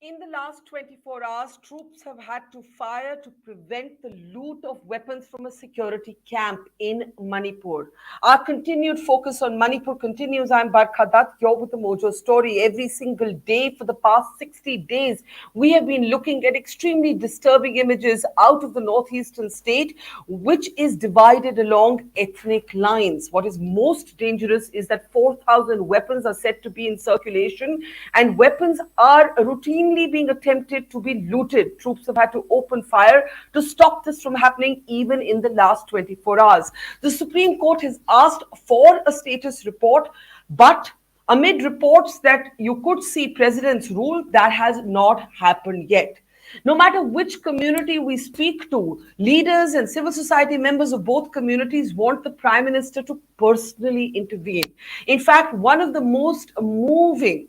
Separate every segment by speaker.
Speaker 1: In the last 24 hours, troops have had to fire to prevent the loot of weapons from a security camp in Manipur. Our continued focus on Manipur continues. I'm Barkha Dutt, you're with the Mojo story. Every single day for the past 60 days, we have been looking at extremely disturbing images out of the northeastern state, which is divided along ethnic lines. What is most dangerous is that 4,000 weapons are said to be in circulation, and weapons are routinely being attempted to be looted. Troops have had to open fire to stop this from happening even in the last 24 hours. The Supreme Court has asked for a status report, but amid reports that you could see president's rule, that has not happened yet. No matter which community we speak to, leaders and civil society members of both communities want the prime minister to personally intervene. In fact, one of the most moving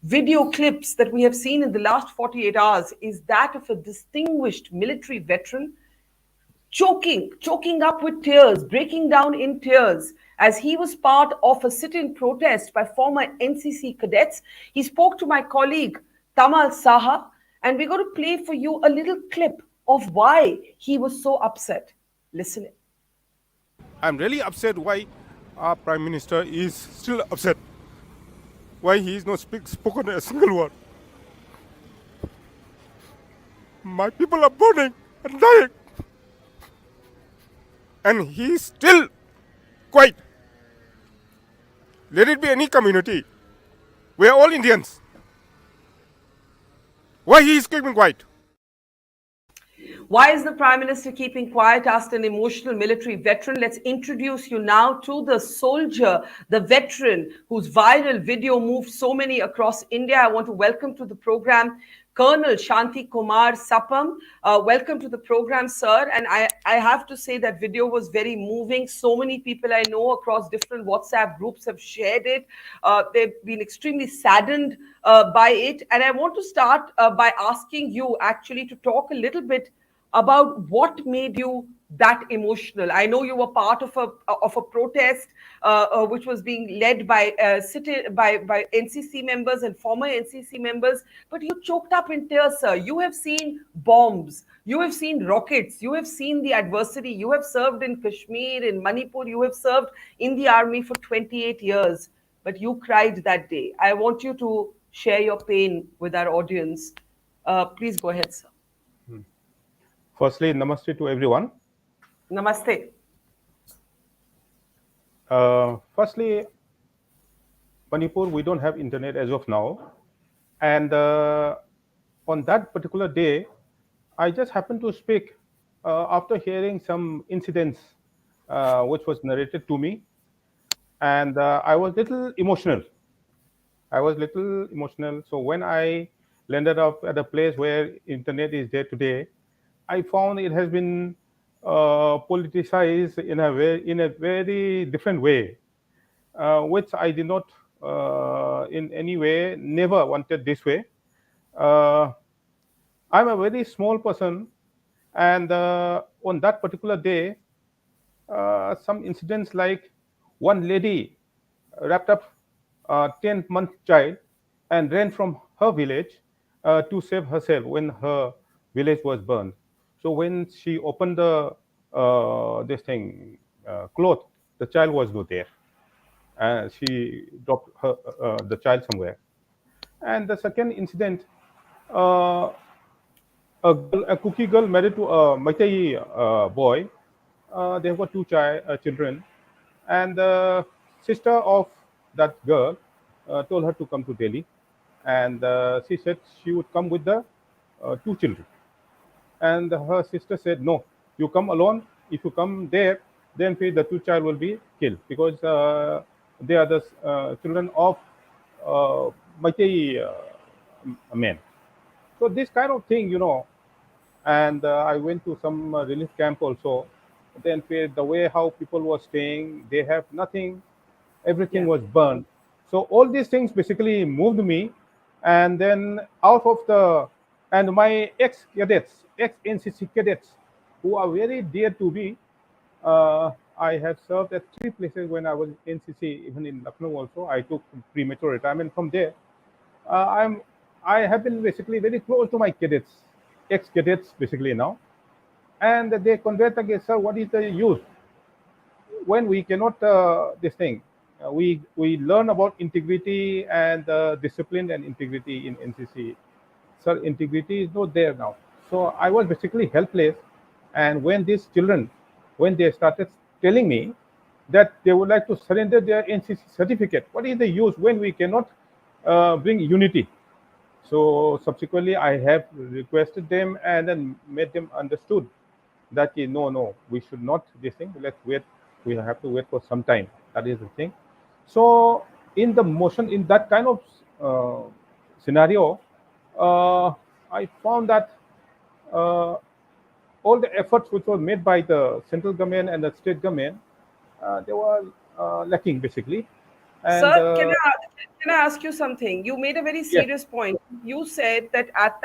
Speaker 1: video clips that we have seen in the last 48 hours is that of a distinguished military veteran choking up with tears, breaking down in tears as he was part of a sit-in protest by former NCC cadets. He spoke to my colleague Tamal Saha, and we're going to play for you a little clip of why he was so upset. Listen in.
Speaker 2: I'm really upset why our Prime Minister is still upset. Why he is not spoken a single word. My people are burning and dying. And he is still quiet. Let it be any community. We are all Indians. Why he is keeping quiet?
Speaker 1: Why is the Prime Minister keeping quiet? Asked an emotional military veteran. Let's introduce you now to the soldier, the veteran whose viral video moved so many across India. I want to welcome to the program Colonel Shanti Kumar Sapam. Welcome to the program, sir. And I have to say that video was very moving. So many people I know across different WhatsApp groups have shared it. They've been extremely saddened by it. And I want to start by asking you actually to talk a little bit about what made you that emotional. I know you were part of a protest which was being led by by NCC members and former NCC members, but you choked up in tears, sir. You have seen bombs, you have seen rockets, you have seen the adversity. You have served in Kashmir, in Manipur, you have served in the army for 28 years, but you cried that day. I want you to share your pain with our audience. Please go ahead, sir.
Speaker 2: Firstly, namaste to everyone.
Speaker 1: Namaste.
Speaker 2: Firstly, Manipur, we don't have internet as of now. And on that particular day, I just happened to speak after hearing some incidents which was narrated to me. And I was little emotional. So when I landed up at a place where internet is there today, I found it has been politicized in a very different way, which I did not in any way never wanted this way. Uh, I'm a very small person, and on that particular day, some incidents like one lady wrapped up a 10-month child and ran from her village to save herself when her village was burned. So when she opened the this thing cloth, the child was not there. She dropped the child somewhere. And the second incident, uh, a Kuki girl married to a Meitei boy. They have got children, and the sister of that girl told her to come to Delhi, and she said she would come with the two children. And her sister said, "No, you come alone. If you come there, then the two child will be killed because they are the children of Meitei men." So this kind of thing, and I went to some relief camp also. Then the way how people were staying, they have nothing, everything
Speaker 1: Yeah.
Speaker 2: was burned. So all these things basically moved me, and then out of the and my ex cadets, ex NCC cadets, who are very dear to me. I have served at three places when I was NCC, even in Lucknow also. I took premature retirement from there. I'm I have been basically very close to my cadets, ex-cadets basically now, and they convey again, sir, what is the use when we cannot this thing? We learn about integrity and discipline and integrity in NCC. Sir, integrity is not there now. So I was basically helpless. And when these children, when they started telling me that they would like to surrender their NCC certificate, what is the use when we cannot bring unity? So subsequently, I have requested them and then made them understood that no, no, we should not this thing. Let's wait. We have to wait for some time. That is the thing. So in the motion, in that kind of scenario, uh, I found that uh, all the efforts which were made by the central government and the state government, they were lacking basically. And
Speaker 1: Sir, can I ask you something? You made a very
Speaker 2: yes,
Speaker 1: serious point. You said that at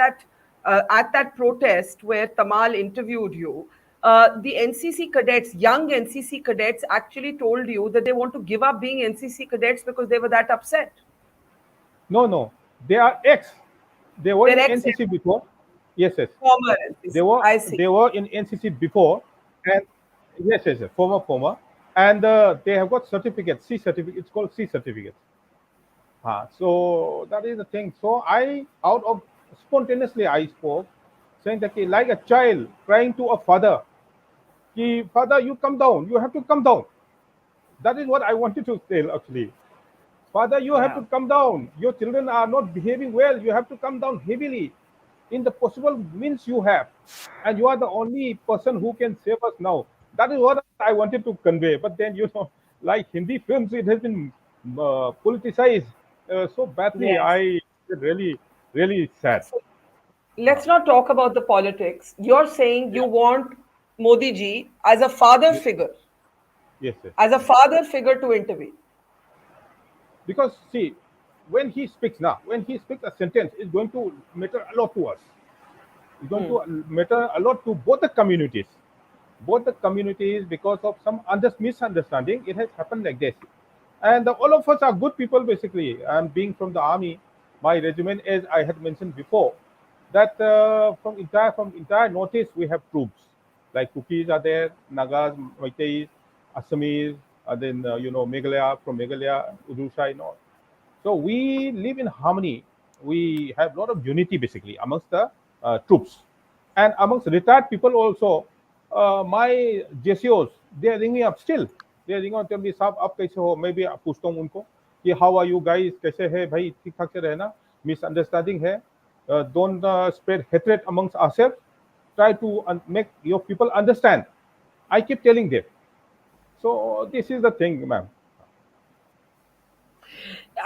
Speaker 1: that protest where Tamal interviewed you, the NCC cadets, young NCC cadets, actually told you that they want to give up being NCC cadets because they were that upset.
Speaker 2: no, no, they are ex. They were
Speaker 1: Their
Speaker 2: in
Speaker 1: ex
Speaker 2: NCC before. Yes, yes.
Speaker 1: former
Speaker 2: They
Speaker 1: NCC.
Speaker 2: were
Speaker 1: I
Speaker 2: they
Speaker 1: see.
Speaker 2: were in NCC before, and yes, yes, yes, former, and they have got certificates. C certificate. It's called C certificate. So that is the thing. So I, out of spontaneously, I spoke, saying that like a child crying to a father, Father, you come down. You have to come down. That is what I wanted to tell actually. Father, you have
Speaker 1: Yeah.
Speaker 2: to come down. Your children are not behaving well. You have to come down heavily in the possible means you have. And you are the only person who can save us now. That is what I wanted to convey. But then, like Hindi films, it has been politicized so badly.
Speaker 1: Yes.
Speaker 2: I really, really sad.
Speaker 1: So let's not talk about the politics. You're saying you
Speaker 2: Yeah.
Speaker 1: want Modi ji
Speaker 2: Yes, yes, yes.
Speaker 1: as a father figure to intervene.
Speaker 2: Because see, when he speaks a sentence, it's going to matter a lot to us. It's going to matter a lot to both the communities. Both the communities, because of some misunderstanding, it has happened like this. And all of us are good people, basically. And being from the army, my regiment, as I had mentioned before, that from entire northeast we have troops like Kukis are there, Nagas, Meiteis, Assamese, and then Meghalaya from Meghalaya, Udusha, and all. So we live in harmony. We have a lot of unity basically amongst the troops and amongst retired people also. My JCOs, they are ringing up still. They are ringing up, tell me, साहब आप कैसे हो? मैं भी पूछता हूँ उनको कि how are you guys? कैसे है भाई? ठीक ठाक से रहना. Misunderstanding है. Don't spread hatred amongst ourselves. Try to make your people understand. I keep telling them. So this is the thing, ma'am.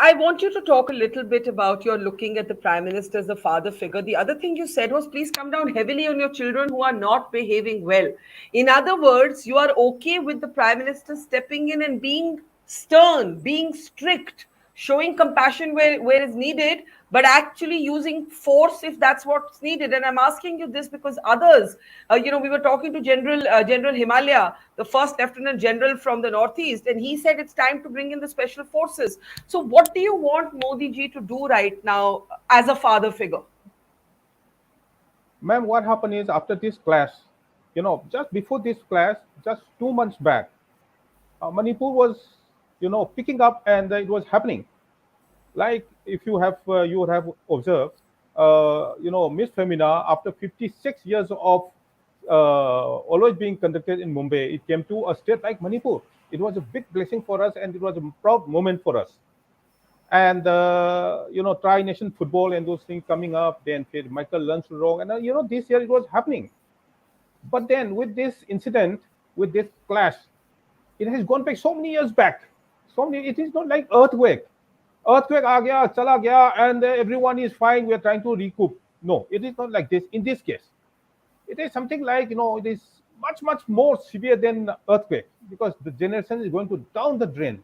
Speaker 1: I want you to talk a little bit about your looking at the prime minister as a father figure. The other thing you said was please come down heavily on your children who are not behaving well. In other words, you are okay with the prime minister stepping in and being stern, being strict, showing compassion where is needed, but actually using force if that's what's needed. And I'm asking you this because others, we were talking to General Himalaya, the first Lieutenant General from the Northeast, and he said it's time to bring in the special forces. So, what do you want Modi ji to do right now as a father figure?
Speaker 2: Ma'am, what happened is after this clash, just before this clash, just 2 months back, Manipur was, picking up and it was happening. Like if you would have observed, Miss Femina, after 56 years of always being conducted in Mumbai, it came to a state like Manipur. It was a big blessing for us and it was a proud moment for us. And tri nation football and those things coming up, then Michael learns wrong, and this year it was happening. But then with this incident, with this clash, it has gone back so many years back. So many, it is not like earthquake aa gaya, chala gaya, and everyone is fine, we are trying to recoup. No, it is not like this in this case. It is something like, it is much much more severe than earthquake, because the generation is going to down the drain.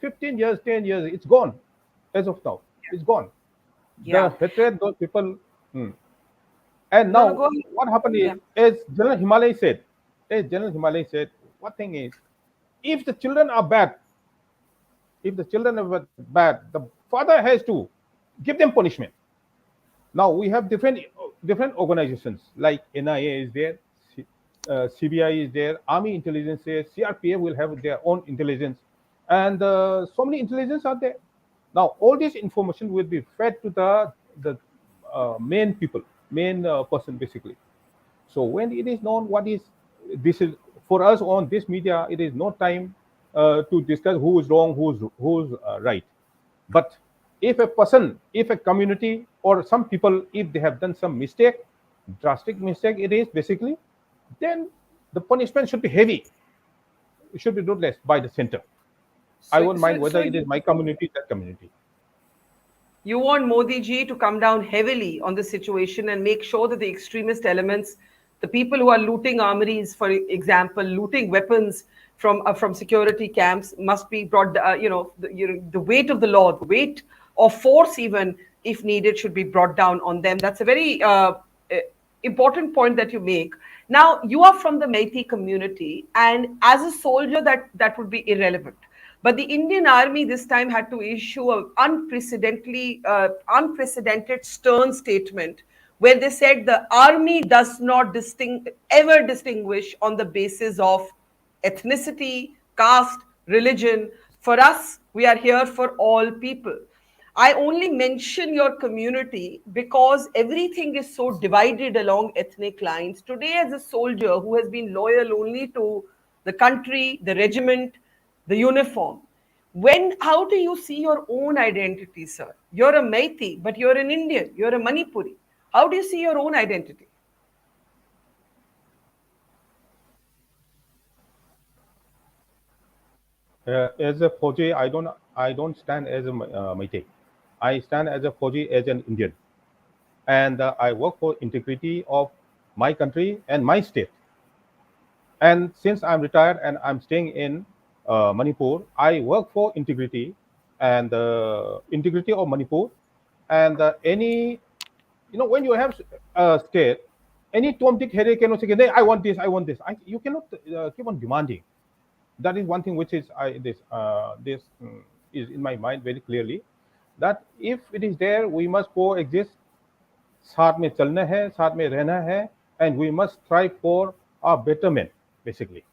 Speaker 2: 15 years, 10 years, it's gone. As of now, it's gone. The
Speaker 1: Yeah.
Speaker 2: hatred those people. Hmm. And
Speaker 1: No, no,
Speaker 2: now
Speaker 1: go ahead.
Speaker 2: what happened is,
Speaker 1: Yeah.
Speaker 2: as General Himalay said, what thing is, if the children are bad, if the children are bad, the father has to give them punishment. Now we have different organizations like NIA is there, CBI is there, Army intelligence is, CRPF will have their own intelligence, and so many intelligence are there. Now all this information will be fed to the main people, main person basically. So when it is known what is this is for us on this media, it is no time to discuss who is wrong, who's right. But if a person, if a community or some people, if they have done some mistake, drastic mistake, it is basically, then the punishment should be heavy. It should be ruthless by the center. I
Speaker 1: So,
Speaker 2: won't mind
Speaker 1: so,
Speaker 2: whether
Speaker 1: so
Speaker 2: it is my community, that community.
Speaker 1: you want Modi ji to come down heavily on the situation and make sure that the extremist elements, the people who are looting armories, for example, looting weapons from security camps, must be brought. The weight of the law, the weight of force, even if needed, should be brought down on them. That's a very uh, important point that you make. Now, you are from the Meitei community, and as a soldier, that would be irrelevant. But the Indian Army this time had to issue an unprecedented stern statement where they said the army does not ever distinguish on the basis of ethnicity, caste, religion. For us, we are here for all people. I only mention your community because everything is so divided along ethnic lines. Today, as a soldier who has been loyal only to the country, the regiment, the uniform, how do you see your own identity, sir? You're a Meitei, but you're an Indian, you're a Manipuri. How do you see your own identity?
Speaker 2: As a Fauji, I don't stand as a Meitei. I stand as a Fauji, as an Indian, and I work for integrity of my country and my state. And since I'm retired and I'm staying in Manipur, I work for integrity and integrity of Manipur. And any, when you have a state, any Tom Dick Harry cannot say, "Hey, I want this, I want this." You cannot keep on demanding. That is one thing which is this is in my mind very clearly, that if it is there, we must coexist, साथ में चलना है, साथ में रहना है, and we must strive for our betterment, basically.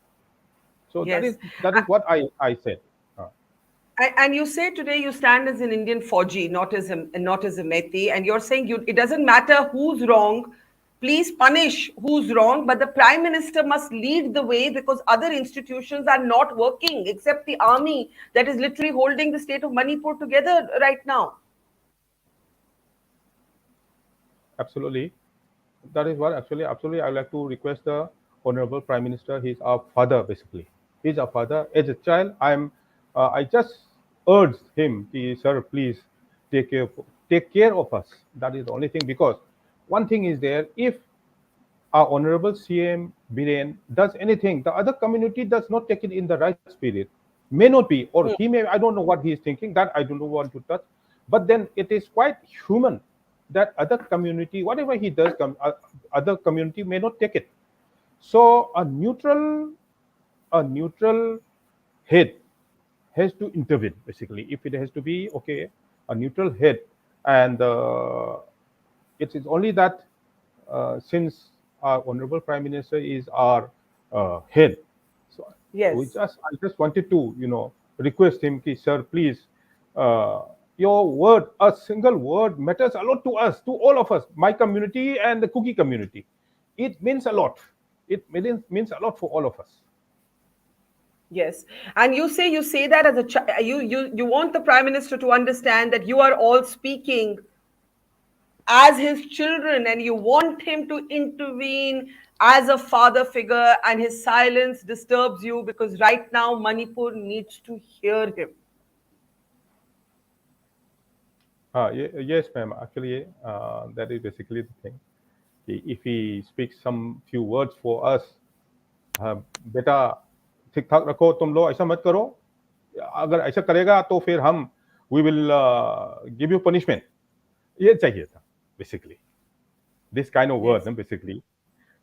Speaker 2: So that
Speaker 1: Yes.
Speaker 2: is that is what I said. Uh,
Speaker 1: And you say today you stand as an Indian Fauji, not as a Meitei, and you're saying it doesn't matter who's wrong. Please punish who's wrong, but the Prime Minister must lead the way because other institutions are not working, except the army that is literally holding the state of Manipur together right now.
Speaker 2: Absolutely, that is what actually absolutely I would like to request the honorable Prime Minister. He's our father, basically. He's our father. As a child, I just urged him, sir, please take care take care of us. That is the only thing, because one thing is there, if our honorable CM Biren does anything, the other community does not take it in the right spirit. May not be, or he may, I don't know what he is thinking, that I don't want to touch. But then it is quite human that other community, whatever he does, other community may not take it. So a neutral head has to intervene, basically. If it has to be okay, a neutral head, and it is only that since our honorable Prime Minister is our head, so
Speaker 1: Yes.
Speaker 2: I just wanted to request him, ki, sir, please, your word, a single word matters a lot to us, to all of us, my community and the Kuki community. It means a lot. It means a lot for all of us.
Speaker 1: Yes, and you say that as you want the Prime Minister to understand that you are all speaking as his children and you want him to intervene as a father figure, and his silence disturbs you because right now Manipur needs to hear him.
Speaker 2: Yes, ma'am. Actually, that is basically the thing. If he speaks some few words for us, बेटा ठीक ठाक रखो, तुम लोग ऐसा मत करो, अगर ऐसा करेगा तो फिर हम we will give you punishment, ये चाहिए था basically, this kind of word,
Speaker 1: Yes,
Speaker 2: basically.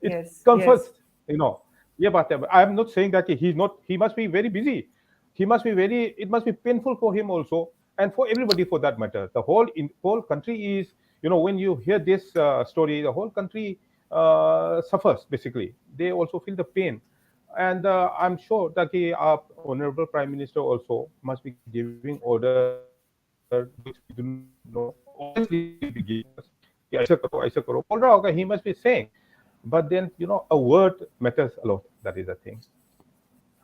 Speaker 2: It
Speaker 1: yes,
Speaker 2: comforts,
Speaker 1: yes,
Speaker 2: you know. Yeah, but I am not saying that he's not. He must be very busy. He must be It must be painful for him also, and for everybody for that matter. The whole country is when you hear this story, the whole country suffers. Basically, they also feel the pain, and I'm sure that our honorable prime minister also must be giving order which we do not know. Obviously, he will be giving us. कि ऐसा करो, ऐसा करो. बोल रहा होगा, he must be saying. But then, a word matters a lot. That is the thing.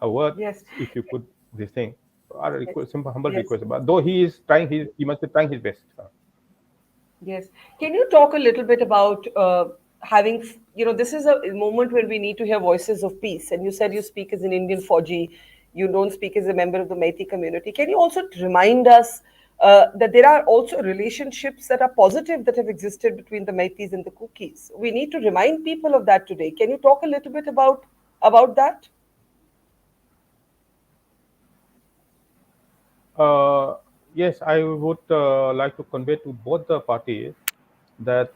Speaker 2: A word, if you
Speaker 1: Yes,
Speaker 2: could this thing. Our request,
Speaker 1: yes,
Speaker 2: simple, humble request.
Speaker 1: yes.
Speaker 2: But though he is trying, he must be trying his best.
Speaker 1: Yes. Can you talk a little bit about having, this is a moment where we need to hear voices of peace. And you said you speak as an Indian Fauji, you don't speak as a member of the Meitei community. Can you also remind us that there are also relationships that are positive that have existed between the Meiteis and the Kukis? We need to remind people of that today. Can you talk a little bit about that?
Speaker 2: Yes, I would like to convey to both the parties that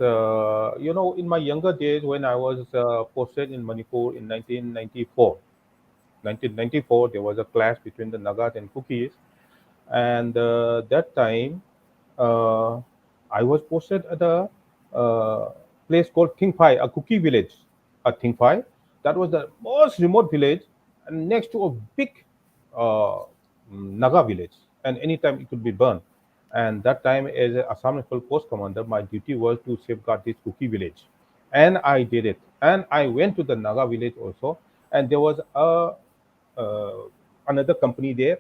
Speaker 2: in my younger days when I was posted in Manipur in 1994, there was a clash between the Nagas and Kukis, and that time uh, I was posted at a uh, place called Thingphai, a Kuki village. At Thingphai, that was the most remote village, and next to a big uh, Naga village, and anytime it could be burned. And that time, as an Assam Rifle Post commander, my duty was to safeguard this Kuki village, and I did it. And I went to the Naga village also, and there was uh, another company there.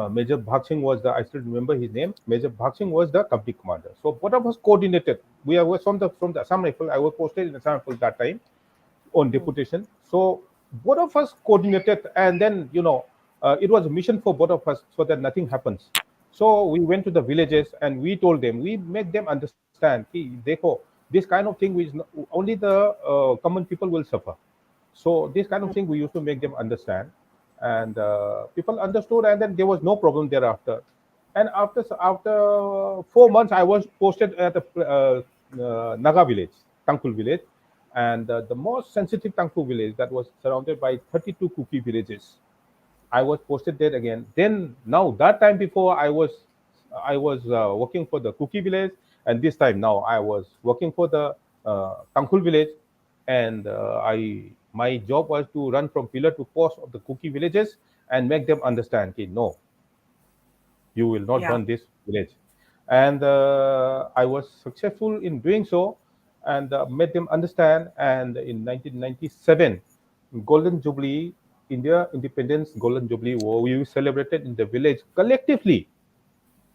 Speaker 2: Major Bhag Singh was the, I still remember his name. Major Bhag Singh was the company commander. So both of us coordinated. We were from the Assam Rifle. I was posted in Assam Rifle that time on deputation. So both of us coordinated, and then it was a mission for both of us so that nothing happens. So we went to the villages and we told them, we make them understand, कि देखो, this kind of thing which only the common people will suffer. So this kind of thing we used to make them understand, and people understood, and then there was no problem thereafter. And after 4 months, I was posted at the Naga village, Tangkul village, and the most sensitive Tangkul village that was surrounded by 32 Kuki villages. I was posted there again. Then now that time before I was working for the Kuki village, and this time now I was working for the Tangkul village, and I my job was to run from pillar to post of the Kuki villages and make them understand. Okay, no, you will not
Speaker 1: Yeah.
Speaker 2: burn this village. And I was successful in doing so, and made them understand. And in 1997, Golden Jubilee, India Independence Golden Jubilee War, we celebrated in the village collectively.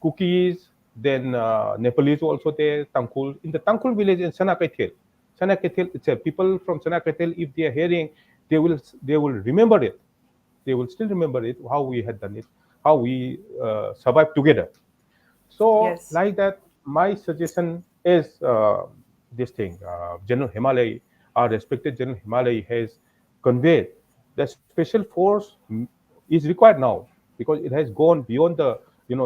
Speaker 2: Cookies, then Nepalese also there, Tangkul. In the Tangkul village in Sanakaithel. Sanakaithel, it's a people from Sanakaithel, if they are hearing, they will remember it. They will still remember it, how we had done it, how we survived together. So,
Speaker 1: Yes.
Speaker 2: like that, my suggestion is this thing. General Himalay, our respected General Himalay, has conveyed that special force is required now because it has gone beyond the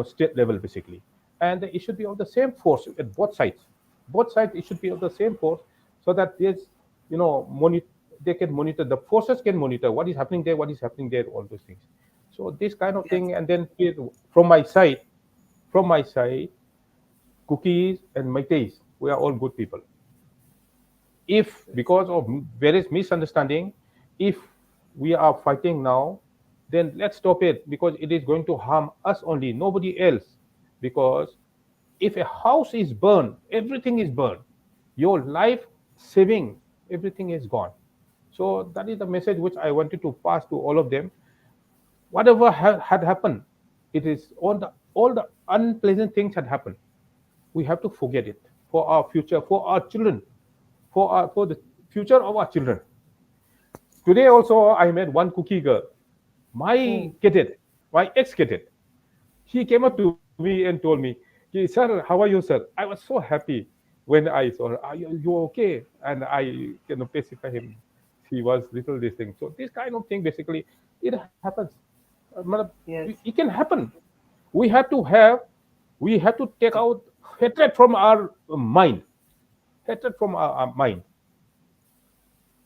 Speaker 2: state level basically, and it should be of the same force at both sides. Both sides it should be of the same force so that there's monitor. They can monitor, the forces can monitor what is happening there, what is happening there, all those things. So this kind of
Speaker 1: Yes.
Speaker 2: thing, and then from my side, Cookies and Meiteis, we are all good people. If because of various misunderstanding, if we are fighting now, then let's stop it because it is going to harm us only, nobody else. Because if a house is burned, everything is burned. Your life saving, everything is gone. So that is the message which I wanted to pass to all of them. Whatever had happened, it is all the unpleasant things had happened. We have to forget it for our future, for our children, for the future of our children. Today also I met one cookie girl, my
Speaker 1: Hmm.
Speaker 2: cadet, my ex cadet. He came up to me and told me, Sir, how are you, sir? I was so happy when I saw her. Are you okay? And I pacify him. He was little this thing. So this kind of thing basically it happens. Matlab,
Speaker 1: Yes.
Speaker 2: it can happen. We have to have we have to take out hatred from our mind. Hatred from our mind.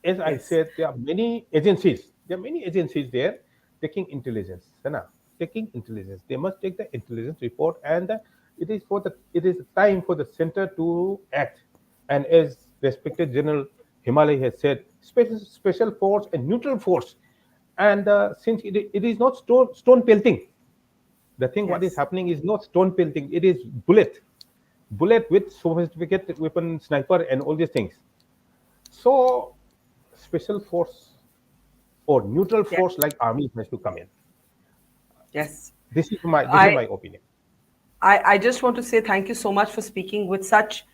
Speaker 2: As I
Speaker 1: Yes.
Speaker 2: said, there are many agencies. There are many agencies there taking intelligence. Sana, taking intelligence. They must take the intelligence report and it is time for the center to act. And as respected General Himalay has said, special force and neutral force. And since it is not stone pelting, the thing what is
Speaker 1: Yes.
Speaker 2: happening is not stone pelting, it is bullet with sophisticated weapon, sniper, and all these things. So special force or neutral
Speaker 1: Yes.
Speaker 2: force like army has to come in.
Speaker 1: Yes.
Speaker 2: This is
Speaker 1: I
Speaker 2: my opinion.
Speaker 1: I just want to say thank you so much for speaking with such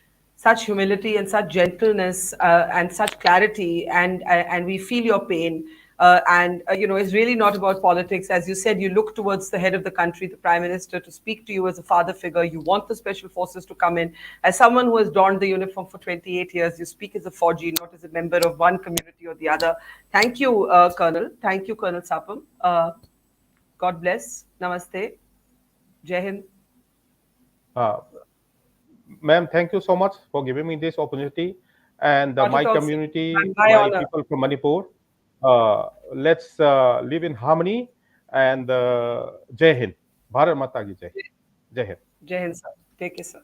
Speaker 1: humility and such gentleness and such clarity, and we feel your pain. And it's really not about politics. As you said, you look towards the head of the country, the prime minister, to speak to you as a father figure. You want the special forces to come in. As someone who has donned the uniform for 28 years, you speak as a Fauji, not as a member of one community or the other. Thank you, Colonel. Thank you, Colonel Sapam. God bless. Namaste. Jai Hind.
Speaker 2: Uh, Ma'am, thank you so much for giving me this opportunity. And
Speaker 1: Not
Speaker 2: my
Speaker 1: at all, sir.
Speaker 2: community,
Speaker 1: My
Speaker 2: my
Speaker 1: honor.
Speaker 2: people from Manipur, let's live in harmony and Jai Hind. Bharat Mata ki Jai. Jai Hind.
Speaker 1: Jai Hind, sir. Take care, sir.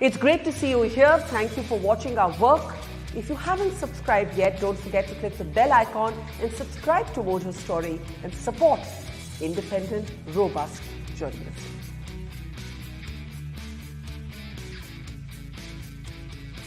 Speaker 1: It's great to see you here. Thank you for watching our work. If you haven't subscribed yet, don't forget to click the bell icon and subscribe to Mojo Story and support independent, robust journalism.